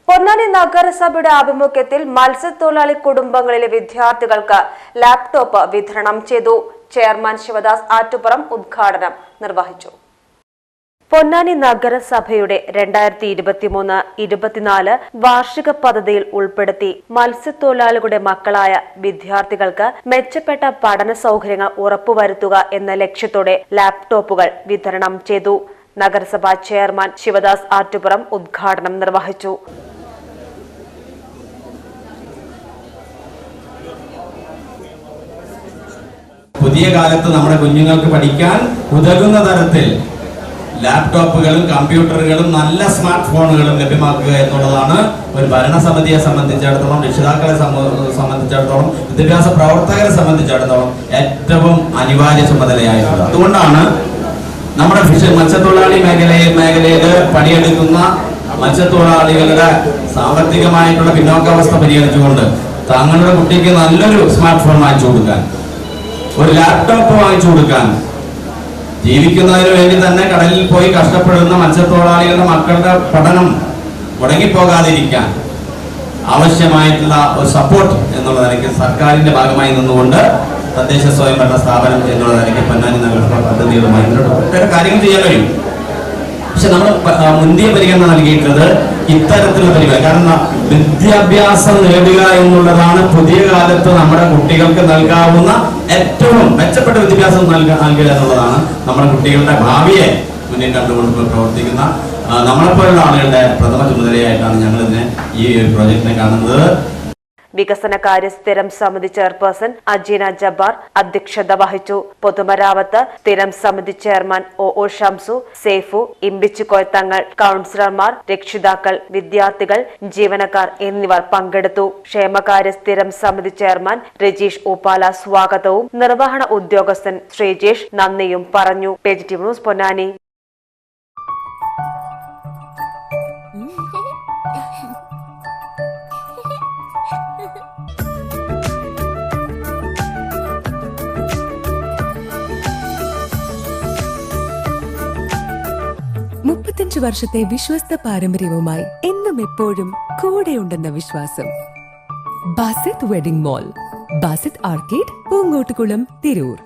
പൊന്നാനി നഗരസഭയുടെ ആഭിമുഖ്യത്തിൽ മത്സ്യത്തൊഴിലാളി കുടുംബങ്ങളിലെ വിദ്യാർത്ഥികൾക്ക് ലാപ്ടോപ്പ് വിതരണം ചെയ്തു. ചെയർമാൻ ശിവദാസ് ആറ്റുപുറം ഉദ്ഘാടനം നിർവഹിച്ചു. പൊന്നാനി നഗരസഭയുടെ 2023-24 വാർഷിക പദ്ധതിയിൽ ഉൾപ്പെടുത്തി മത്സ്യത്തൊഴിലാളികളുടെ മക്കളായ വിദ്യാർത്ഥികൾക്ക് മെച്ചപ്പെട്ട പഠന സൗകര്യങ്ങൾ ഉറപ്പുവരുത്തുക എന്ന ലക്ഷ്യത്തോടെ ലാപ്ടോപ്പുകൾ വിതരണം ചെയ്തു. നഗരസഭാ ചെയർമാൻ ശിവദാസ് ആറ്റുപുറം ഉദ്ഘാടനം നിർവഹിച്ചു. പുതിയ കാലത്ത് നമ്മുടെ കുഞ്ഞുങ്ങൾക്ക് പഠിക്കാൻ ഉതകുന്ന തരത്തിൽ ലാപ്ടോപ്പുകളും കമ്പ്യൂട്ടറുകളും നല്ല സ്മാർട്ട് ഫോണുകളും ലഭ്യമാക്കുക എന്നുള്ളതാണ് ഒരു ഭരണസമിതിയെ സംബന്ധിച്ചിടത്തോളം, രക്ഷിതാക്കളെ സംബന്ധിച്ചിടത്തോളം, വിദ്യാഭ്യാസ പ്രവർത്തകരെ സംബന്ധിച്ചിടത്തോളം ഏറ്റവും അനിവാര്യ ചുമതലയായിട്ടുള്ളത്. അതുകൊണ്ടാണ് നമ്മുടെ മത്സ്യത്തൊഴിലാളി മേഖലയിൽ പണിയെടുക്കുന്ന മത്സ്യത്തൊഴിലാളികളുടെ സാമ്പത്തികമായിട്ടുള്ള പിന്നോക്കാവസ്ഥ പരിഗണിച്ചുകൊണ്ട് തങ്ങളുടെ കുട്ടിക്ക് നല്ലൊരു സ്മാർട്ട് ഫോൺ വാങ്ങിച്ചു കൊടുക്കാൻ, ഒരു ലാപ്ടോപ്പ് വാങ്ങിച്ചു കൊടുക്കാൻ, ജീവിക്കുന്നതിന് വേണ്ടി തന്നെ കടലിൽ പോയി കഷ്ടപ്പെടുന്ന മത്സ്യത്തൊഴിലാളികളുടെ മക്കളുടെ പഠനം മുടങ്ങിപ്പോകാതിരിക്കാൻ ആവശ്യമായിട്ടുള്ള ഒരു സപ്പോർട്ട് എന്നുള്ള നിലയ്ക്ക് സർക്കാരിന്റെ ഭാഗമായി നിന്നുകൊണ്ട് തദ്ദേശ സ്വയംഭരണ സ്ഥാപനം എന്നുള്ള നിലയ്ക്ക് പൊന്നാനി നഗരസഭ പദ്ധതികളുമായി ഒട്ടേറെ കാര്യങ്ങൾ ചെയ്യാൻ കഴിയും. പക്ഷെ നമ്മൾ മുന്തിയ പരിഗണന നൽകിയിട്ടുള്ളത് ഇത്തരത്തിലുള്ള പരിപാടി. കാരണം വിദ്യാഭ്യാസം നേടുക എന്നുള്ളതാണ് പുതിയ കാലത്ത് നമ്മുടെ കുട്ടികൾക്ക് നൽകാവുന്ന ഏറ്റവും മെച്ചപ്പെട്ട വിദ്യാഭ്യാസം നൽകുക എന്നുള്ളതാണ് നമ്മുടെ കുട്ടികളുടെ ഭാവിയെ മുന്നിൽ കണ്ടുകൊണ്ട് പ്രവർത്തിക്കുന്ന നമ്മളെപ്പോലുള്ള ആളുകളുടെ പ്രഥമ ചുമതലയായിട്ടാണ് ഞങ്ങൾ ഇതിനെ ഈ ഒരു പ്രോജക്റ്റിനെ കാണുന്നത്. വികസനകാര്യ സ്ഥിരം സമിതി ചെയർപേഴ്സൺ അജീന ജബ്ബാർ അധ്യക്ഷത വഹിച്ചു. പൊതുമരാമത്ത് സ്ഥിരം സമിതി ചെയർമാൻ ഒ ഷംസു, സേഫു, ഇമ്പിച്ചുകോയ തങ്ങൾ, കൌൺസിലർമാർ, രക്ഷിതാക്കൾ, വിദ്യാർത്ഥികൾ, ജീവനക്കാർ എന്നിവർ പങ്കെടുത്തു. ക്ഷേമകാര്യ സ്ഥിരം സമിതി ചെയർമാൻ രജീഷ് ഉപ്പാല സ്വാഗതവും നിർവഹണ ഉദ്യോഗസ്ഥൻ ശ്രീജേഷ് നന്ദിയും പറഞ്ഞു. PGTV news Ponnani. വർഷത്തെ വിശ്വസ്ത പാരമ്പര്യവുമായി എന്നും എപ്പോഴും കൂടെയുണ്ടെന്ന വിശ്വാസം. Basith wedding mall, Basith arcade, Poongottukulam, Tirur.